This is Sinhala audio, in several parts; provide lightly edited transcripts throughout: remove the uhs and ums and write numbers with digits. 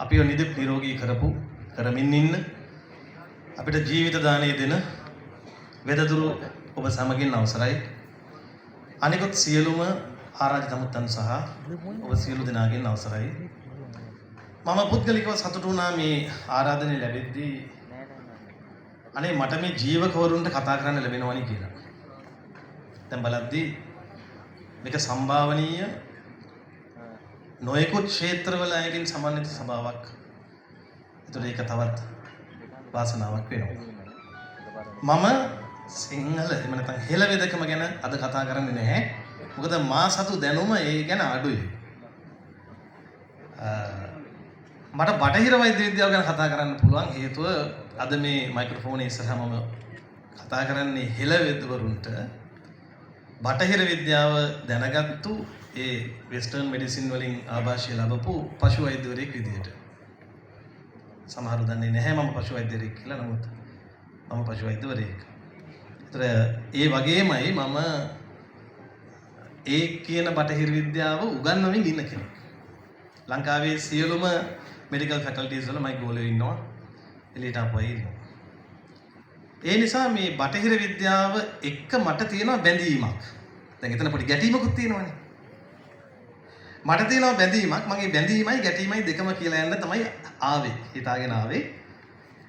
අපිව නිදුක් නිරෝගී කරමින් ඉන්න අපිට ජීවිත දාණය දෙන වෙදදුරු ඔබ සමගින් අවසරයි. අනිකුත් සියලුම ආරාධිත මුත්තන් සහ ඔබ සියලු දෙනාගෙන් අවසරයි. මම පුද්ගලිකව සතුටු වුණා මේ ආරාධනය ලැබෙද්දී අනේ මට මේ ජීවකවරුන්ට කතා කරන්න ලැබෙනවනේ කියලා. දැන් බලද්දී මේක සම්භාවනීය නොයෙකුත් ක්ෂේත්‍රවල අයකින් සමන්විත සභාවක්. ඒතකොට ඒක තවත් වාසනාවක් වෙනවා. මම සිංහල එහෙම නැත්නම් හෙළ වෙදකම ගැන අද කතා කරන්නේ නැහැ. මොකද මා සතු දැනුම ඒ ගැන අඩුයි. මට බටහිර වෛද්‍ය විද්‍යාව ගැන කතා කරන්න පුළුවන් හේතුව අද මේ මයික්‍රොෆෝනේ ඉස්සරහා මම කතා කරන්නේ හෙළ වෙදවරුන්ට බටහිර විද්‍යාව දැනගත්තු ඒ වෙස්ටර්න් මෙඩිසින් වලින් ආభాෂය ලැබපු පශු වෛද්‍යවරයෙක් විදිහට. සමහරව දන්නේ නැහැ මම පශු වෛද්‍යවරයෙක් කියලා. නමුත් මම පශු වෛද්‍යවරයෙක්. ඒතර ඒ වගේමයි මම ඒ කියන බටහිර විද්‍යාව උගන්වමින් ඉන්න කෙනෙක්. ලංකාවේ සියලුම මෙඩිකල් ෆැකල්ටිස් වල මයි ගෝලයෝ ඉන්නවා. එළියට ආපුවා ඉන්නවා. ඒ නිසා මේ බටහිර විද්‍යාව එක්ක මට තියෙනවා බැඳීමක්. දැන් එතන පොඩි ගැටීමකුත් තියෙනවානේ. මට තියෙනවා බැඳීමක්. මගේ බැඳීමයි ගැටීමයි දෙකම කියලා යන්න තමයි ආවේ. හිතාගෙන ආවේ.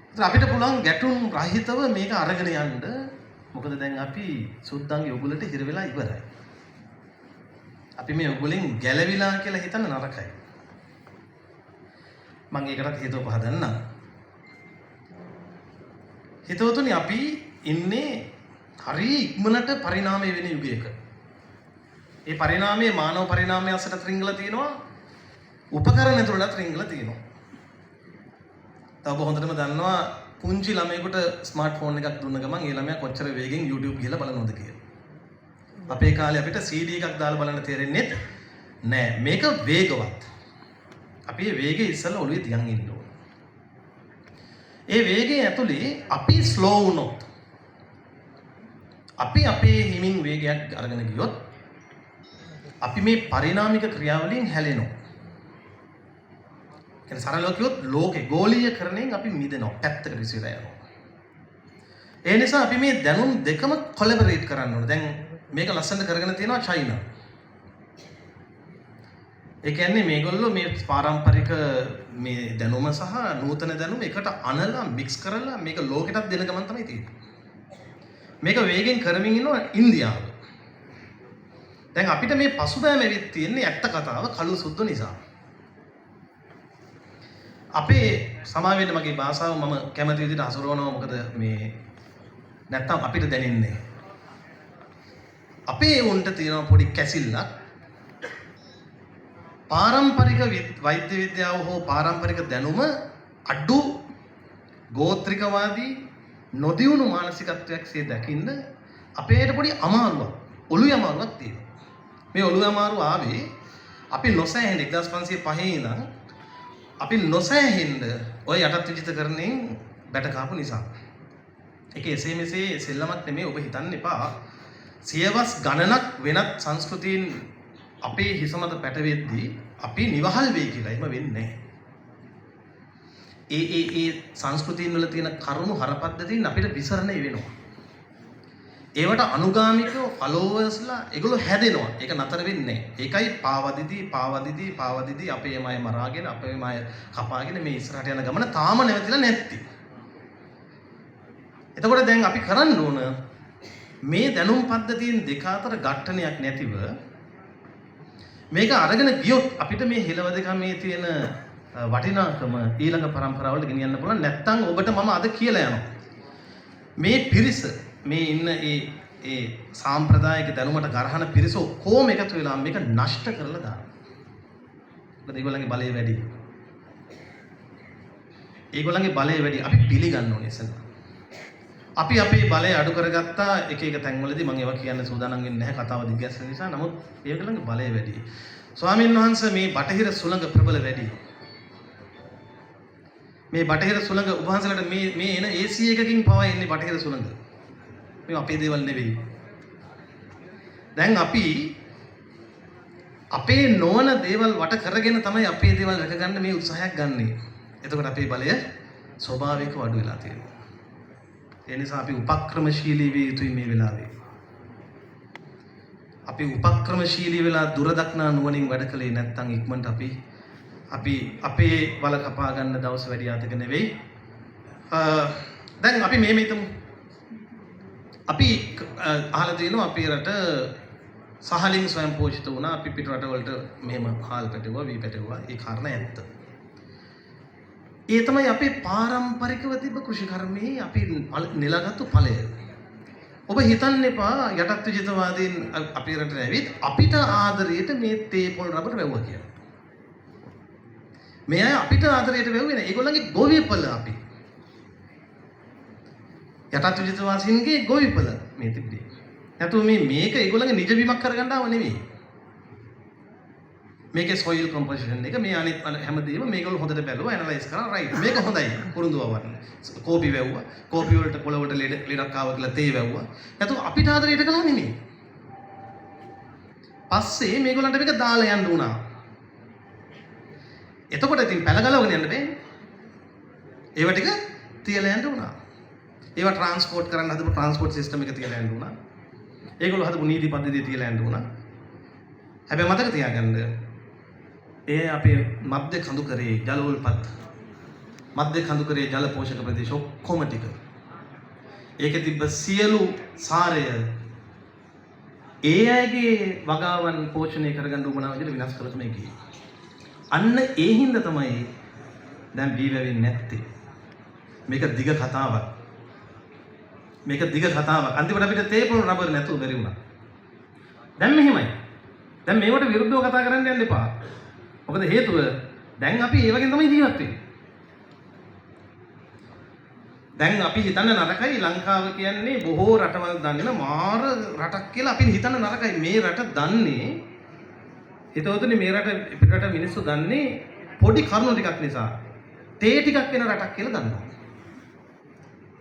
ඒත් අපිට පුළුවන් ගැටුම් රහිතව මේක අරගෙන යන්න. මොකද දැන් අපි සුද්දන්ගේ උගුලට හිර වෙලා ඉවරයි. අපි මේ උගුලෙන් ගැලවිලා කියලා හිතන්න නරකයි. මම ඒකටත් හේතුව පහදන්නම්. හිතවතුනි අපි ඉන්නේ හරි ඉක්මනට පරිණාමය වෙන යුගයක. ඒ පරිණාමයේ මානව පරිණාමය අසට රිංගලා තියෙනවා. උපකරණ ඇතුළට රිංගලා තියෙනවා. තව හොඳටම දන්නවා පුංචි ළමයෙකුට ස්මාර්ට්ෆෝන් එකක් දුන්න ගමන් ඒ ළමයා කොච්චර වේගෙන් YouTube ගිහලා බලනවද කියලා. අපේ කාලේ අපිට CD එකක් දාලා බලන්න තේරෙන්නේ නැහැ. මේක වේගවත්. අපි මේ වේගය ඉස්සෙල්ලා ඔළුවේ තියන් ඉන්න ඕන. ඒ වේගය ඇතුලේ අපි ස්ලෝ වුණොත් අපි අපේ හිමින් වේගයක් අරගෙන ගියොත් අපි මේ පරිණාමික ක්‍රියාවලියෙන් හැලෙනවා. කියන්නේ සරලව කිව්වොත් ලෝකේ ගෝලීයකරණයෙන් අපි මිදෙනවා. පැත්තකට විසිරලා යනවා. ඒ නිසා අපි මේ දැනුම් දෙකම කොලැබරේට් කරන්න ඕනේ. දැන් මේක ලස්සනට කරගෙන තියෙනවා චයිනා. ඒ කියන්නේ මේගොල්ලෝ මේ පාරම්පරික මේ දැනුම සහ නූතන දැනුම එකට අනලා මික්ස් කරලා මේක ලෝකෙටත් දෙන ගමන් තමයි තියෙන්නේ. මේක වේගෙන් කරමින් ඉන්නවා ඉන්දියාව. දැන් අපිට මේ පසුබෑම වෙවිත් තියෙන්නේ ඇත්ත කතාව කළු සුදු නිසා. අපේ සමාවෙන්න මගේ භාෂාව මම කැමති විදිහට හසුරවනවා. මොකද මේ නැත්තම් අපිට දැනෙන්නේ අපේ උන්ට තියෙන පොඩි කැසිල්ලක් පාරම්පරික වෛද්‍ය විද්‍යාව හෝ පාරම්පරික දැනුම අඩු ගෝත්‍රිකවාදී නොදියුණු මානසිකත්වයක් සේ දකින්න අපේට පොඩි අමාරුවක් ඔළුවේ අමාරුවක් තියෙනවා. මේ ඔළුවේ අමාරුව ආවේ අපි නොසෑහෙන 1505 ඉඳන් අපි නොසෑහෙන්න ඔය යටත් විජිතකරණයෙන් බැට කාපු නිසා. ඒක එසේ මෙසේ සෙල්ලමක් නෙමෙයි ඔබ හිතන්න එපා. සියවස් ගණනක් වෙනත් සංස්කෘතීන් අපේ හිස මත පැටවෙද්දී අපි නිවහල් වෙයි කියලා එහෙම වෙන්නේ නැහැ. ඒ සංස්කෘතීන් වල තියෙන කරුණු හරපද්ධතීන් අපිට විසරණය වෙනවා. ඒවට අනුගාමිකව ෆලෝවර්ස්ලා ඒගොල්ලෝ හැදෙනවා. ඒක නතර වෙන්නේ නැහැ. ඒකයි පාවදිදී අපේ මය මරාගෙන අපේ මය කපාගෙන මේ ඉස්සරහට යන ගමන තාම නැවතිලා නැත්තේ. එතකොට දැන් අපි කරන්න ඕන මේ දැනුම් පද්ධතීන් දෙක අතර ඝට්ටනයක් නැතිව මේක අරගෙන ගියොත් අපිට මේ හෙළවදකමේ තියෙන වටිනාකම ඊළඟ පරම්පරාවලට ගෙනියන්න පුළුවන්. නැත්තම් ඔබට මම අද කියලා යනවා. මේ පිරිස මේ ඉන්න ඒ සාම්ප්‍රදායික දැනුමට ගරහන පිරිස කොහොම එකතු වෙලා මේක නෂ්ට කරලා දානවා. මොකද ඒගොල්ලන්ගේ බලය වැඩි. ඒගොල්ලන්ගේ බලය වැඩි. අපි පිළිගන්න ඕනේ ඉතින්. අපි අපේ බලය අඩු කරගත්තා එක තැන්වලදී මම ඒවා කියන්න සූදානම් වෙන්නේ නැහැ කතාව දිග්ගැස්සෙන නිසා. නමුත් ඒගොල්ලන්ගේ බලය වැඩි. ස්වාමීන් වහන්සේ මේ බටහිර සුළඟ ප්‍රබල වැඩි. මේ බටහිර සුළඟ උභාසලට මේ එන AC එකකින් පවා එන්නේ බටහිර සුළඟ. මේ අපේ දේවල් නෙවෙයි. දැන් අපි අපේ නොවන දේවල් වට කරගෙන තමයි අපේ දේවල් රැක ගන්න මේ උත්සාහයක් ගන්නෙ. එතකොට අපේ බලය ස්වභාවිකව අඩු වෙලා තියෙනවා. ඒ නිසා අපි උපක්‍රමශීලී විය යුතුයි මේ වෙලාවේ. අපි උපක්‍රමශීලී වෙලා දුර දක්නා නුවණින් වැඩ කළේ නැත්නම් ඉක්මනට අපි අපේ වල කපා ගන්න දවස් වැඩි ආතක නෙවෙයි. දැන් අපි මේ හිතමු. අපි අහලා තියෙනවා අපේ රට සහලින් ස්වයං පෝෂිත වුණා. අපි පිට රටවලට මෙහෙම හාල් පැටවුවා, වී පැටවුවා. ඒ කාරණා ඇත්ත. ඒ තමයි අපේ පාරම්පරිකව තිබ්බ කෘෂි කර්මයේ අපි නෙලාගත්තු ඵලය. ඔබ හිතන්න එපා යටත් විජිතවාදීන් අපේ රටට ඇවිත් අපිට ආදරයට මේ තේ පොල් රබර් වැවුවා කියලා. මේ අය අපිට ආදරයට වැවුවේ නෑ. ඒගොල්ලන්ගේ ගොවිපළ අපි. යටත් විජිතවාදීන්ගේ ගොවිපළ මේ තිබ්බේ. නැතුව මේක ඒගොල්ලන්ගේ නිජ බිමක් කරගන්න ආව නෙමෙයි. මේකේ soil composition එක මේ අනිත් හැමදේම මේගොල්ලෝ හොඳට බැලුවා ඇනලයිස් කරා රයිට් මේක හොඳයි පුරුදුව වන්න කෝපි වැව්වා කෝපි වලට පොළ වලට ලෙඩක් ආවා කියලා තේ වැව්වා නැතු අපිට ආදරයට කළා නෙමෙයි පස්සේ මේගොල්ලන්ට මේක දාලා යන්න උනා එතකොට ඉතින් පැල ගලවගෙන යන්න බෑනේ ඒව ටික තියලා යන්න උනා ඒවා ට්‍රාන්ස්පෝර්ට් කරන්න හදපු ට්‍රාන්ස්පෝර්ට් සිස්ටම් එක තියලා යන්න උනා ඒගොල්ලෝ හදපු නීති පද්ධතිය තියලා යන්න උනා හැබැයි මතක තියාගන්න ඒ අපේ මධ්‍ය කඳු කරේ ජල උල්පත් මධ්‍ය කඳු කරේ ජල පෝෂක ප්‍රදේශ ඔක්කොම ටික ඒකේ තිබ්බ සියලු සාරය ඒ අයගේ වගාවන් පෝෂණය කරගන්න උවමනා විදිහට විනාශ කළා තමයි කියේ. අන්න ඒ හින්දා තමයි දැන් බී වැවෙන්නේ නැත්තේ. මේක දිග කතාවක්. අන්තිමට අපිට තේපොළ රබර් නැතුව බැරි වුණා. දැන් මෙහෙමයි. දැන් මේවට විරුද්ධව කතා කරන්න යන්න එපා. මොකද හේතුව දැන් අපි ඒ වගේ තමයි ජීවත් වෙන්නේ. දැන් අපි හිතන්න නරකයි ලංකාව කියන්නේ බොහෝ රටවල් දන්නේ මාර රටක් කියලා අපි හිතන්න නරකයි. මේ රට දන්නේ හිතවතුනි මේ රට පිටරට මිනිස්සු දන්නේ පොඩි කරුණු ටිකක් නිසා. තේ ටිකක් වෙන රටක් කියලා දන්නවා.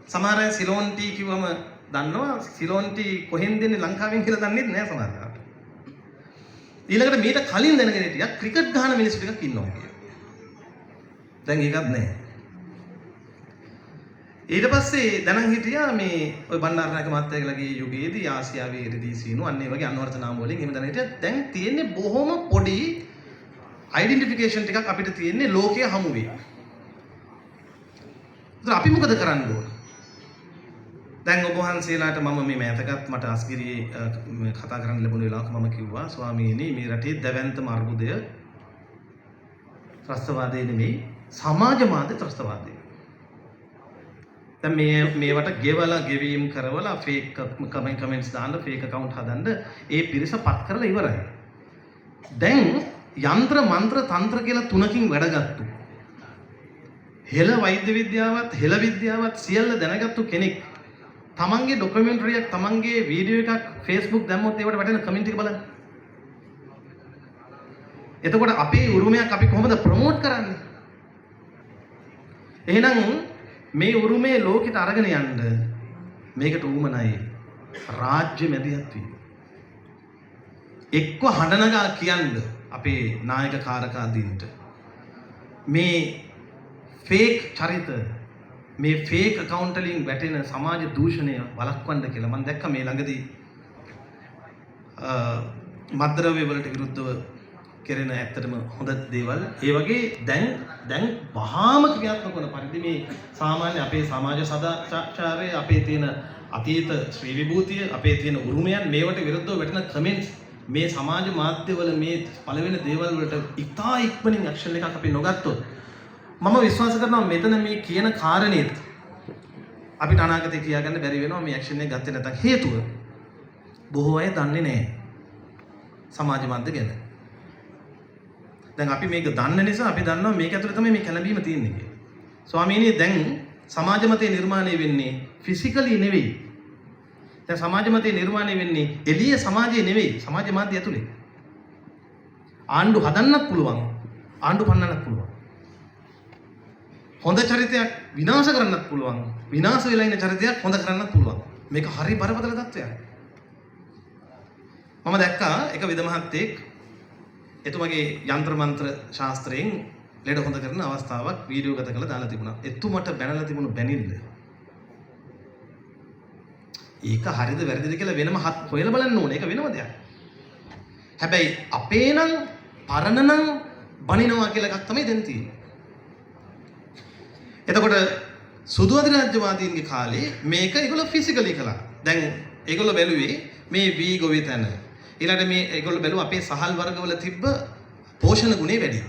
සමහර අය සිලෝන් ටී කිව්වම දන්නවා සිලෝන් ටී කොහෙන්ද දෙන්නේ ලංකාවෙන් කියලා දන්නේ නැහැ සමහර අය. ඊළඟට මීට කලින් දැනගෙන හිටියා ක්‍රිකට් ගහන මිනිස්සු ටිකක් ඉන්නවා කියලා. දැන් ඒකත් නැහැ. ඊට පස්සේ දැනන් හිටියා මේ ඔය බණ්ඩාරනායක මහත්තයාගේ යුගයේදී ආසියාවේ ඉරිදී සීනු අන්න ඒ වගේ අන්වර්ථ නාම වලින් එහෙම දැනන් හිටියා. දැන් තියෙන්නේ බොහොම පොඩි ඩෙන්ටිෆිකේෂන් ටිකක් අපිට තියෙන්නේ ලෝකයේ හමුවේ. ඒත් අපි මොකද කරන්න ඕන? දැන් ඔබ වහන්සේලාට මම මේ මෑතකත් මට අස්ගිරියේ කතා කරන්න ලැබුණ වෙලාවක මම කිව්වා ස්වාමීනි මේ රටේ දැවැන්තම අර්බුදය ත්‍රස්තවාදය නෙමෙයි සමාජ මාධ්‍ය ත්‍රස්තවාදය. දැන් මේවට ගෙවීම් කරවලා ෆේක් කමෙන්ට්ස් දාන්න ෆේක් account හදන්න ඒ පිරිස පත් කරලා ඉවරයි. දැන් යంత్ర මන්ත්‍ර තන්ත්‍ර කියලා තුනකින් වැඩගත්තු. හෙළ වෛද්‍ය විද්‍යාවත් හෙළ විද්‍යාවත් සියල්ල දැනගත්තු කෙනෙක් තමන්ගේ ඩොකියුමෙන්ටරියක් තමන්ගේ වීඩියෝ එකක් Facebook දැම්මොත් ඒවට වැටෙන කමෙන්ට් එක බලන්න. එතකොට අපේ උරුමයක් අපි කොහොමද ප්‍රොමෝට් කරන්නේ? එහෙනම් මේ උරුමයේ ලෝකෙට අරගෙන යන්න මේකට උවමනයි රාජ්‍ය මැදිහත් වීම. එක්ක හඬනගා කියන්න අපේ නායක කාරකාදීන්ට මේ ෆේක් චරිත මේ ෆේක් account වලින් වැටෙන සමාජ දූෂණය වළක්වන්න කියලා මම දැක්ක මේ ළඟදී මත්ද්‍රව්‍ය වලට විරුද්ධව කෙරෙන ඇත්තටම හොඳ දේවල් ඒ වගේ දැන් වහාම ක්‍රියාත්මක වන පරිදි මේ සාමාන්‍ය අපේ සමාජ සදාචාරය අපේ තියෙන අතීත ශ්‍රී විභූතිය අපේ තියෙන උරුමයන් මේවට විරුද්ධව වැටෙන කමෙන්ට්ස් මේ සමාජ මාධ්‍යවල මේ පළවෙන දේවල් වලට ඉතා ඉක්මනින් ඇක්ෂන් එකක් අපි නොගත්තොත් මම විශ්වාස කරනවා මෙතන මේ කියන කාරණේත් අපිට අනාගතේ කියාගන්න බැරි වෙනවා මේ ඇක්ෂන් එක ගත්තේ නැත්නම් හේතුව බොහෝ අය දන්නේ නැහැ සමාජ මාධ්‍ය ගැන. දැන් අපි මේක දන්න නිසා අපි දන්නවා මේක ඇතුලේ තමයි මේ කැළඹීම තියෙන්නේ කියලා. ස්වාමීනි දැන් සමාජ මතය නිර්මාණය වෙන්නේ ෆිසිකලි නෙවෙයි. දැන් සමාජ මතය නිර්මාණය වෙන්නේ එළිය සමාජයේ නෙවෙයි සමාජ මාධ්‍ය ඇතුලේ. ආණ්ඩු හදන්නත් පුළුවන් ආණ්ඩු පන්නන්නත් පුළුවන්. හොඳ චරිතයක් විනාශ කරන්නත් පුළුවන්. විනාශ වෙලා ඉන්න චරිතයක් හොඳ කරන්නත් පුළුවන්. මේක හරි බරපතල තත්ත්වයක්. මම දැක්කා එක විද මහත්තයෙක් එතුමගේ යంత్ర මන්ත්‍ර ශාස්ත්‍රයෙන් ලෙඩ හොඳ කරන අවස්ථාවක් වීඩියෝ ගත කරලා දාලා තිබුණා. එතුමට බැනලා තිබුණු බැනිල්ල. ඒක හරිද වැරදිද කියලා වෙනම හොයලා බලන්න ඕනේ. ඒක වෙනම දෙයක්. හැබැයි අපේ නම් පරණ නම් බනිනවා කියලා එකක් තමයි දැන් තියෙන්නේ. එතකොට සුදු අධිරාජ්‍යවාදීන්ගේ කාලේ මේක ඒගොල්ලෝ ෆිසිකලි කළා. දැන් ඒගොල්ලෝ බැලුවේ මේ වී ගොවිතැන. ඊළඟට මේ ඒගොල්ලෝ බැලුවා අපේ සහල් වර්ගවල තිබ්බ පෝෂණ ගුණේ වැඩි.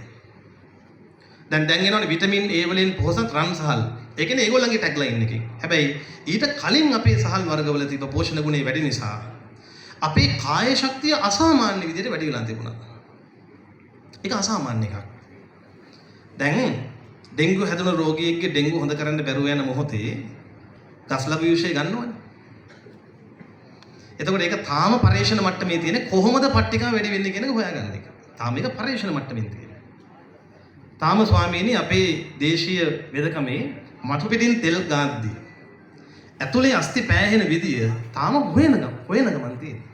දැන් එනවනේ විටමින් A වලින් පොහොසත් රන් සහල්. ඒ කියන්නේ ඒගොල්ලන්ගේ ටැග්ලයින් එකකින්. හැබැයි ඊට කලින් අපේ සහල් වර්ගවල තිබ්බ පෝෂණ ගුණේ වැඩි නිසා අපේ කාය ශක්තිය අසාමාන්‍ය විදිහට වැඩි වෙලා තිබුණා. ඒක අසාමාන්‍ය එකක්. දැන් ඩෙන්ගු හැදුණු රෝගියෙක්ගේ ඩෙන්ගු හොඳ කරන්න බැරුව යන මොහොතේ ගස්ලබු විෂය ගන්නවනේ. එතකොට ඒක තාම පරීක්ෂණ මට්ටමේ තියෙන කොහොමද පට්ටිකා වැඩි වෙන්නේ කියන එක හොයාගන්න එක. තාම ඒක පරීක්ෂණ මට්ටමින් තියෙන. තාම ස්වාමීනි අපේ දේශීය වෙදකමේ මතු පිටින් තෙල් ගාද්දී ඇතුලේ අස්ති පෑහෙන විදිය තාම හොයන ගමන් තියෙනවා.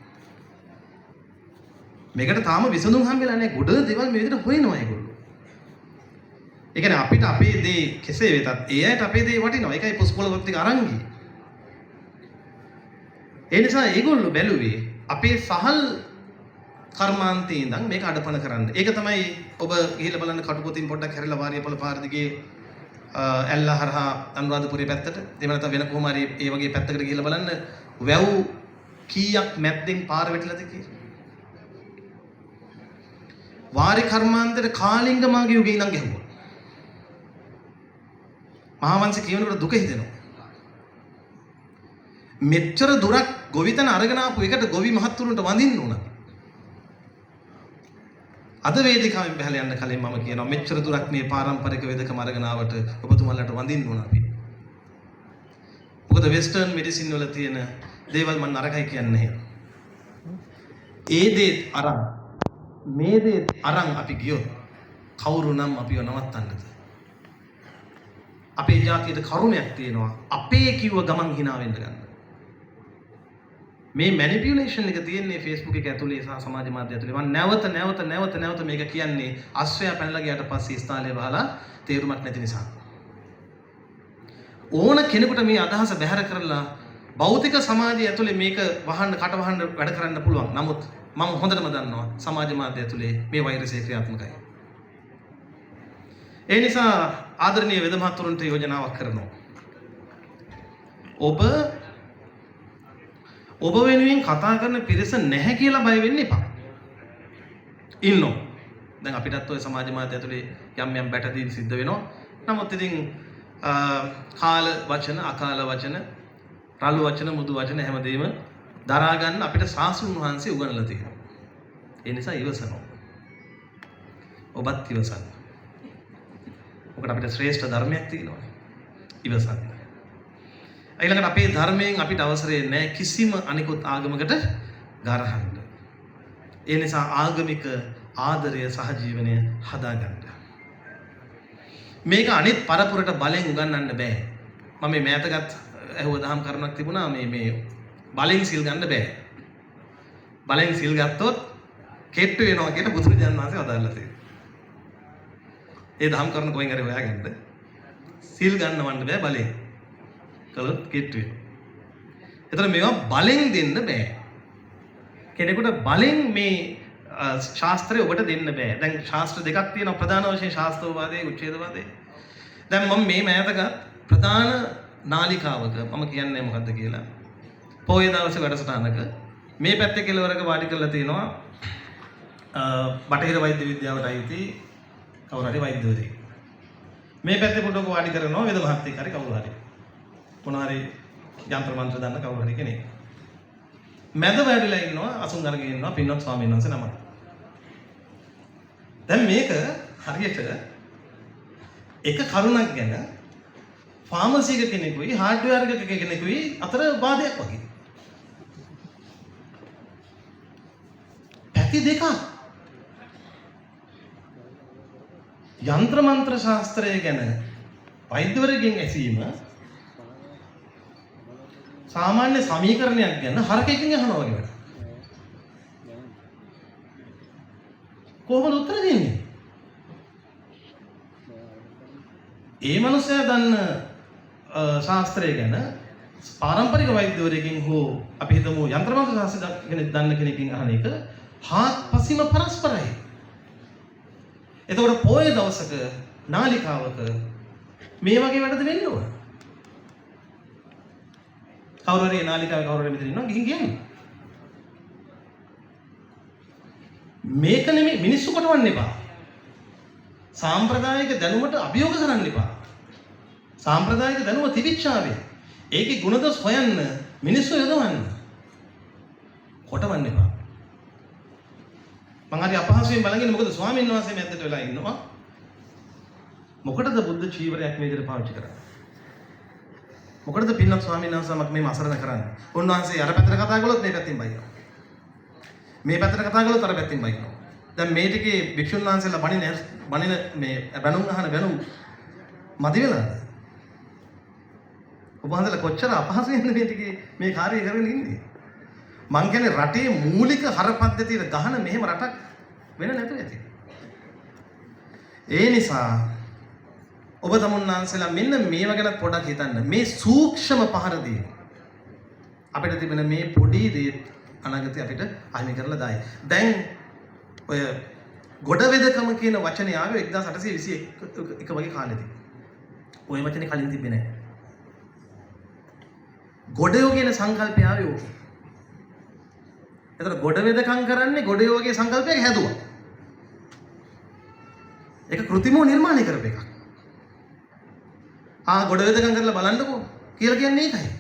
මේකට තාම විසඳුම් හම්බෙලා නැහැ. ගොඩ දේවල් මේ විදිහට හොයනවා ඒගොල්ලෝ. ඒ කියන්නේ අපිට අපේ දේ කෙසේ වෙතත් ඒ අයට අපේ දේ වටිනවා. ඒකයි පොස්කොළ වෘත්තික අරන් ගියේ. ඒ නිසා ඒගොල්ලෝ බැලුවේ අපේ සහල් කර්මාන්තේ ඉඳන් මේක අඩපණ කරන්න. ඒක තමයි ඔබ ගිහිල්ලා බලන්න කටුපොතින් පොඩ්ඩක් හැරිලා වාරියපොළ පාර දිගේ ඇල්ලා හරහා අනුරාධපුරයේ පැත්තට එහෙම නැත්නම් වෙන කොහොම හරි ඒ වගේ පැත්තකට ගිහිල්ලා බලන්න වැව් කීයක් මැද්දෙන් පාර වැටිලාද කියලා. වාරි කර්මාන්තේ කාලිංග මාගේ යුගේ ඉඳන් ගැහුවා. මහාවංශ කියනකොට දුක හිතෙනවා. මෙච්චර දුරක් ගොවිතැන අරගෙන ආපු එකට ගොවි මහත්තුරුන්ට වඳින්න උනා. අද වේදිකාවෙන් බහලා යන්න කලින් මම කියනවා මෙච්චර දුරක් මේ පාරම්පරික වෙදකම අරගෙන ආවට ඔබතුමාලට වඳින්න උනා අපි. මොකද වෙස්ටර්න් මෙඩිසින් වල තියෙන දේවල් මම නරකයි කියන්නේ නැහැ. ඒ දේ අරන් මේ දේ අරන් අපි ගියොත් කවුරු නම් අපිව නවත්තන්නද? අපේ ජාතියට කරුණයක් තියෙනවා. අපේ කිව්ව ගමන් hina වෙන්න ගන්න. මේ මැනිපියුලේෂන් එක තියෙන්නේ Facebook එක ඇතුලේ සහ සමාජ මාධ්‍ය ඇතුලේ. මම නැවත මේක කියන්නේ අස්වැය පැනලා ගියාට පස්සේ ස්ථාලේ වහලා තේරුමක් නැති නිසා. ඕන කෙනෙකුට මේ අදහස බැහැර කරලා භෞතික සමාජය ඇතුලේ මේක කට වහන්න වැඩ කරන්න පුළුවන්. නමුත් මම හොඳටම දන්නවා සමාජ මාධ්‍ය ඇතුලේ මේ වෛරසය ක්‍රියාත්මකයි. ඒ නිසා ආදරණීය වෙද මහතුරුන්ට යෝජනාවක් කරනවා. ඔබ වෙනුවෙන් කතා කරන පිරිස නැහැ කියලා බය වෙන්න එපා. ඉන්නෝ. දැන් අපිටත් ඔය සමාජ මාධ්‍ය ඇතුලේ යම් බැටදීන් සිද්ධ වෙනවා. නමුත් ඉතින් කාල වචන, අකාල වචන, රළු වචන, මුදු වචන හැමදේම දරා ගන්න අපිට සාසුන් වහන්සේ උගන්වලා තියෙනවා. ඒ නිසා ඉවසනවා. ඔබත් ඉවසන්න. මොකද අපිට ශ්‍රේෂ්ඨ ධර්මයක් තියෙනවා. ඉවසන්න. ඊළඟට අපේ ධර්මයෙන් අපිට අවසරය නැහැ කිසිම අනිකුත් ආගමකට ගරහන්න. ඒ නිසා ආගමික ආදරය සහජීවනය හදාගන්න. මේක අනිත් පරපුරට බලෙන් උගන්වන්න බෑ. මම මේ මෑතකත් ඇහුව දහම් කරුණක් තිබුණා මේ බලෙන් සිල් ගන්න බෑ. බලෙන් සිල් ගත්තොත් කෙට්ටු වෙනවා කියන බුදුරජාණන් වහන්සේ වදාළා තියෙනවා. ඒ දහම් කරුණ කොහෙන් හරි හොයාගන්න. සිල් ගන්නවන්න බෑ බලෙන්. කළොත් කෙට්ටු වෙනවා. ඒතර මේවා බලෙන් දෙන්න බෑ. කෙනෙකුට බලෙන් මේ ශාස්ත්‍රය ඔබට දෙන්න බෑ. දැන් ශාස්ත්‍ර දෙකක් තියෙනවා ප්‍රධාන වශයෙන් ශාස්ත්‍රවාදයේ උච්ඡේදවාදයේ. දැන් මම මේ මෑතක ප්‍රධාන නාලිකාවක මම කියන්නේ මොකද්ද කියලා. පොයේ දවසේ වැඩසටහනක මේ පැත්තේ කෙළවරක වාඩි කරලා තියෙනවා බටහිර වෛද්‍ය විද්‍යාවට අයිති කවුරු හරි වෛද්‍යවරයෙක්. මේ පැත්තේ පොඩ්ඩක් වාඩි කරනවා වේද මහත්තයෙක් හරි කවුරු හරි. මොනවා හරි යంత్ర මන්ත්‍ර දන්න කවුරු හරි කෙනෙක්. මැද වැඩිලා ඉන්නවා අසුන් අරගෙන ඉන්නවා පින්වත් ස්වාමීන් වහන්සේ නමක්. දැන් මේක හරියට එක කරුණක් ගැන ෆාමසි එක කෙනෙකුයි හાર્ඩ්වෙයාර් එක කෙනෙකුයි අතර වාදයක් වගේ. පැති දෙකක්. යంత్ర මන්ත්‍ර ශාස්ත්‍රය ගැන වෛද්‍යවරයෙක්ගෙන් ඇසීම සාමාන්‍ය සමීකරණයක් ගැන හරකෙකින් අහනවා වගේ වැඩක්. කොහොමද උත්තර දෙන්නේ? ඒ මනුස්සයා දන්න ශාස්ත්‍රය ගැන පාරම්පරික වෛද්‍යවරයෙක්ගෙන් හෝ අපි හිතමු යන්ත්‍රමාත්‍ර ශාස්ත්‍රය කෙනෙක් දන්න කෙනකින් අහන එක හාත්පසින්ම පරස්පරයි. එතකොට පොයේ දවසක නාලිකාවක මේ වගේ වැඩද වෙන්න ඕන. කවුරු හරි නාලිකාවේ කවුරු හරි මෙතන ඉන්නවා ගිහින් කියන්නේ. මේක නෙමෙයි මිනිස්සු කොටවන්න එපා. සාම්ප්‍රදායික දැනුමට අභියෝග කරන්න එපා. සාම්ප්‍රදායික දැනුම තිබිච්චාවේ ඒකේ ගුණදොස් හොයන්න මිනිස්සු යොදවන්න. කොටවන්න එපා. මං හරි අපහසුයෙන් බලගෙන මොකද ස්වාමීන් වහන්සේ මැද්දට වෙලා ඉන්නවා. මොකටද බුද්ධ චීවරයක් මේ විදිහට පාවිච්චි කරන්නේ? මොකටද පින්නත් ස්වාමීන් වහන්සේමක් මේ අසරණ කරන්නේ? උන්වහන්සේ අර පැත්තට කතා කළොත් මේ පැත්තෙන් බයිනවා. මේ පැත්තට කතා කළොත් අර පැත්තෙන් බයිනවා. දැන් මේ ටිකේ භික්ෂුන් වහන්සේලා බණින මේ බණුන් අහන බණුන් මදි වෙලාද? ඔබ හන්දලා කොච්චර අපහසුයෙන්ද මේ ටිකේ මේ කාර්යය කරගෙන ඉන්නේ? මං කියන්නේ රටේ මූලික හර පද්ධතියට ගහන මෙහෙම රටක් වෙන නැතුව ඇති. ඒ නිසා ඔබ තමුන්නාන්සලා මෙන්න මේව ගැන පොඩක් හිතන්න. මේ සූක්ෂම පහර දීම අපිට තිබෙන මේ පොඩි දේ අනාගතේ අපිට අහිමි කරලා දායි. දැන් ඔය ගොඩවෙදකම කියන වචනේ ආවේ 1821 වගේ කාලෙදී. ওই වචනේ කලින් තිබ්බේ නැහැ. ගොඩයෝ කියන සංකල්පය ආවේ ඕකේ. එතකොට ගොඩවෙදකම් කරන්නේ ගොඩයෝ වගේ සංකල්පයක් හැදුවා. ඒක કૃතිමව නිර්මාණය කරපු එකක්. ගොඩවෙදකම් කරලා බලන්නකෝ කියලා කියන්නේ ඒකයි.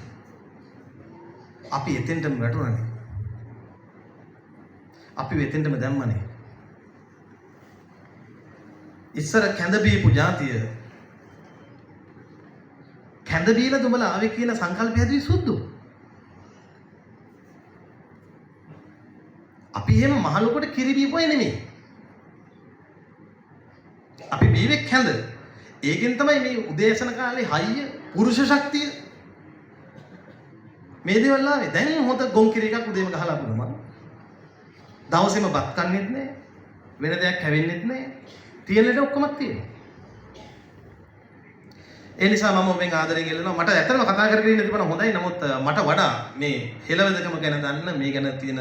අපි එතෙන්ටම වැටුණානේ. අපි එතෙන්ටම දැම්මනේ. ඉස්සර කැඳ බීපු જાතිය කැඳ බීලා දුඹලා ආවේ කියන සංකල්පය හැදුවේ සුද්ධු. අපි එහෙම මහලොකට කිරි බීපුවේ නෙමෙයි. අපි බීවේ කැඳ. ඒකෙන් තමයි මේ උදේසන කාලේ හයිය පුරුෂ ශක්තිය මේ දේවල් ආවේ. දැන් හොත ගොන් කිරි එකක් උදේම ගහලා පුරම. දවසේම බත් කන්නේත් නැහැ. වෙන දෙයක් හැවෙන්නෙත් නැහැ. තියෙන දේ ඔක්කොම තියෙනවා. ඒ නිසා මම ඔබෙන් ආදරයෙන් ඉල්ලනවා. මට ඇත්තටම කතා කරගෙන ඉන්න තිබුණා හොඳයි. නමුත් මට වඩා මේ හෙළවෙදකම ගැන දන්න, මේ ගැන තියෙන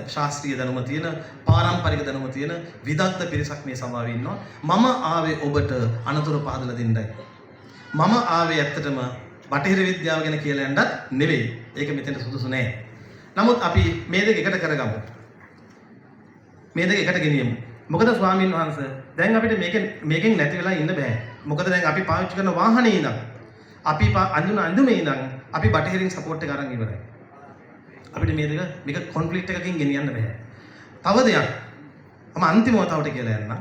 ශාස්ත්‍රීය දැනුම තියෙන, පාරම්පරික දැනුම තියෙන විදග්ධ පිරිසක් මේ සභාවේ ඉන්නවා. මම ආවේ ඔබට අනතුරු පහදලා දෙන්නයි. මම ආවේ ඇත්තටම බටහිර විද්‍යාව ගැන කියලා යන්නත් නෙවෙයි. ඒක මෙතෙන්ට සුදුසු නෑ. නමුත් අපි මේ දෙක එකට කරගමු. මේ දෙක එකට ගෙනියමු. මොකද ස්වාමීන් වහන්සේ දැන් අපිට මේකෙන් නැති වෙලා ඉන්න බෑ. මොකද දැන් අපි පාවිච්චි කරන වාහනේ ඉඳන් අපි අඳුන අඳුමේ ඉඳන් අපි බටහිරින් සපෝට් එක අරන් ඉවරයි. අපිට මේක කොන්ෆ්ලික්ට් එකකින් ගෙනියන්න බෑ. තව දෙයක් මම අන්තිම වතාවට කියලා යන්න.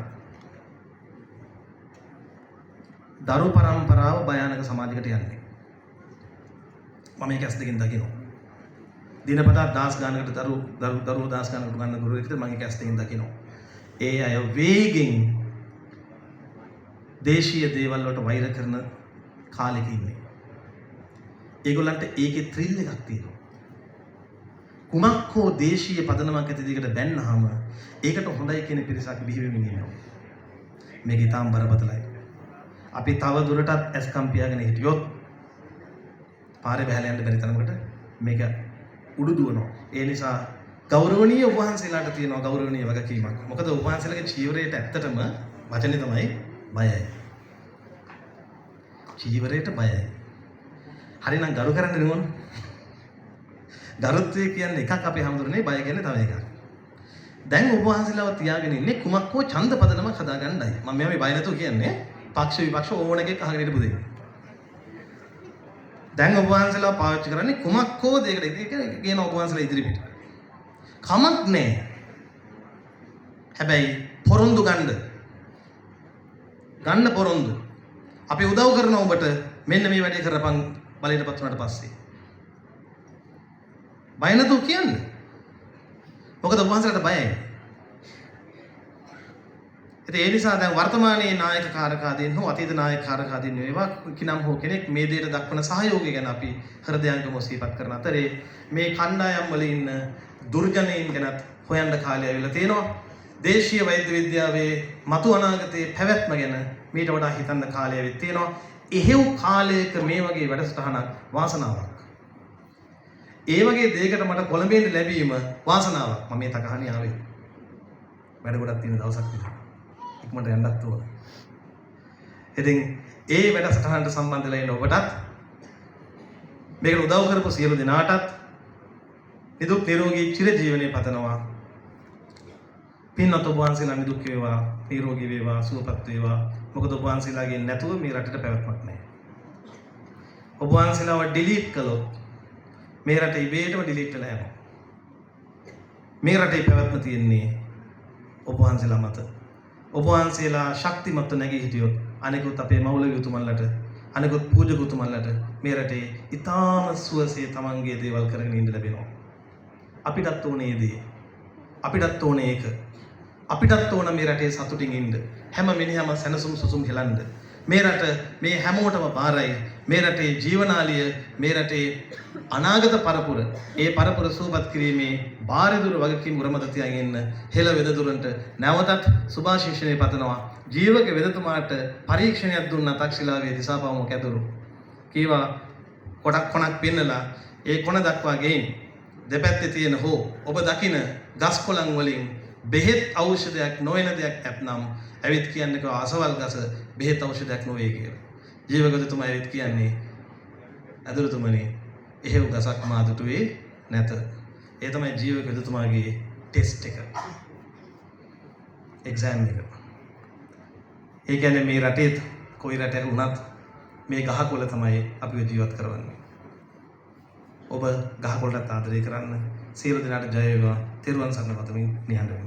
දරු පරම්පරාව භයානක සමාජයකට යන්නේ. මම මේක ඇස් දෙකෙන් දකිනවා. දිනපතා දාස් ගානකට දරුවෝ දාස් ගානකට ගන්න ගුරුවරයෙක්ට මම ඒක ඇස් දෙකෙන් දකිනවා. ඒ අය වේගෙන් දේශීය දේවල් වලට වෛර කරන කාලෙක ඉන්නේ. ඒගොල්ලන්ට ඒකේ ත්‍රිල් එකක් තියෙනවා. කුමක් හෝ දේශීය පදනමක් ඇති දෙයකට බැන්නාම ඒකට හොඳයි කියන පිරිසක් බිහි වෙමින් ඉන්නවා. මේක ඊටාම් බරපතලයි. අපි තව දුරටත් ඇස්කම් පියාගෙන හිටියොත් පාරේ බහැලා යන්න බැරි තරමකට මේක උඩු දුවනවා. ඒ නිසා ගෞරවනීය ඔබ වහන්සේලාට තියෙනවා ගෞරවනීය වගකීමක්. මොකද ඔබ වහන්සේලාගේ චීවරයට ඇත්තටම වචනේ තමයි බයයි. චීවරයට බයයි. හරිනම් ගරු කරන්න නෙමොන. ගරුත්වය කියන්නේ එකක්, අපි හැමදෙරේ බය කියන්නේ තව එකක්. දැන් ඔබ වහන්සේලාව තියාගෙන ඉන්නේ කුමක් හෝ ඡන්ද පදනමක් හදාගන්නයි. මම මේ බය නැතුව කියන්නේ පක්ෂ විපක්ෂ ඕනකෙක් අහගෙන ඉඳපු දෙයක්. දැන් ඔබ වහන්සේලාව පාවිච්චි කරන්නේ කුමක් හෝ දෙයකට කියන ඔබ වහන්සේලා ඉදිරිපිට. කමක් නැහැ. හැබැයි පොරොන්දු ගන්න පොරොන්දු. අපි උදව් කරනවා ඔබට මෙන්න මේ වැඩේ කරපන් බලයටපත් වුණාට පස්සේ. බය නැතුව කියන්නේ. මොකද ඔබ වහන්සේලාට බයයි. ඒ නිසා දැන් වර්තමානයේ නායක කාරකාදීන් හෝ අතීත නායක කාරකාදීන් වේවා කිනම් හෝ කෙනෙක් මේ දෙයට දක්වන සහයෝගය ගැන අපි හෘදයාංගම සිහිපත් කරන අතරේ මේ කණ්ඩායම් වල ඉන්න දුර්ජනයින් ගැනත් හොයන්න කාලය ඇවිල්ලා තියෙනවා. දේශීය වෛද්‍ය විද්‍යාවේ මතු අනාගතයේ පැවැත්ම ගැන මීට වඩා හිතන්න කාලය වෙත් තියෙනවා. එහෙව් කාලයක මේ වගේ වැඩසටහනක් වාසනාවක්. ඒ වගේ දෙයකට මට කොළඹෙන් ලැබීම වාසනාවක්. මම මේ තකහණේ ආවේ. වැඩ ගොඩක් තියෙන දවසක් විතර. ඉක්මනට යන්නත් ඕන. ඉතින් ඒ වැඩසටහනට සම්බන්ධ වෙලා ඉන්න ඔබටත් මේකට උදව් කරපු සියලු දෙනාටත් නිදුක් නිරෝගී චිරජීවනයේ පතනවා. පින්වත් ඔබ වහන්සේලා නිදුක් වේවා, නිරෝගී වේවා, සුවපත් වේවා. මොකද ඔබ වහන්සේලාගෙන් නැතුව මේ රටට පැවැත්මක් නැහැ. ඔබ වහන්සේලාව ඩිලීට් කළොත් මේ රට ඉබේටම ඩිලීට් වෙලා යනවා. මේ රටේ පැවැත්ම තියෙන්නේ ඔබ වහන්සේලා මත. ඔබ වහන්සේලා ශක්තිමත් නැගී හිටියොත් අනිකුත් අපේ මෞලවීතුමන්ලට, අනිකුත් පූජකුතුමන්ලට මේ රටේ ඊටාම සුවසේ තමන්ගේ දේවල් කරගෙන ඉන්න ලැබෙනවා. අපිටත් ඕනේ ඒ දේ. අපිටත් ඕනේ ඒක. අපිටත් ඕන මේ රටේ සතුටින් ඉන්න. හැම මිනිහම සැනසුම් සුසුම් හෙලන්න. මේ රට මේ හැමෝටම බාරයි. මේ රටේ ජීවනාලිය, මේ රටේ අනාගත පරපුර, ඒ පරපුර සූපත් කිරීමේ බාරිදුර වගකීම් උරමත තියාගෙන හෙළ වෙදදුරන්ට නැවතත් සුභාශිංසනය පතනවා. ජීවක වෙදතුමාට පරීක්ෂණයක් දුන්නා තක්ෂිලාවේ දිසාපාමොක් ඇතුළු. කීවා කොටක් කොනක් පෙන්නලා ඒ කොන දක්වා ගෙයින් දෙපැත්තේ තියෙන හෝ ඔබ දකින ගස් කොළන් වලින් බෙහෙත් ඖෂධයක් නොවන දෙයක් ඇත්නම් ඇවිත් කියන්නේ කෝ අසවල් ගස බෙහෙත් ඖෂධයක් නොවේ කියලා. ජීවකතුමා ඇවිත් කියන්නේ අදුරුතුමනි එහෙව් ගසක් මා දුටුවේ නැත. ඒ තමයි ජීවකතුමාගේ ටෙස්ට් එක. එක්සෑම් එක. ඒ කියන්නේ මේ රටේ කොයි රටක වුණත් මේ ගහකොළ තමයි අපිව ජීවත් කරවන්නේ. ඔබ ගහකොළට ආදරය කරන්න. සියලු දෙනාට ජය වේවා. තෙරුවන් සරණ පතමින් නිහඬ වෙන්න.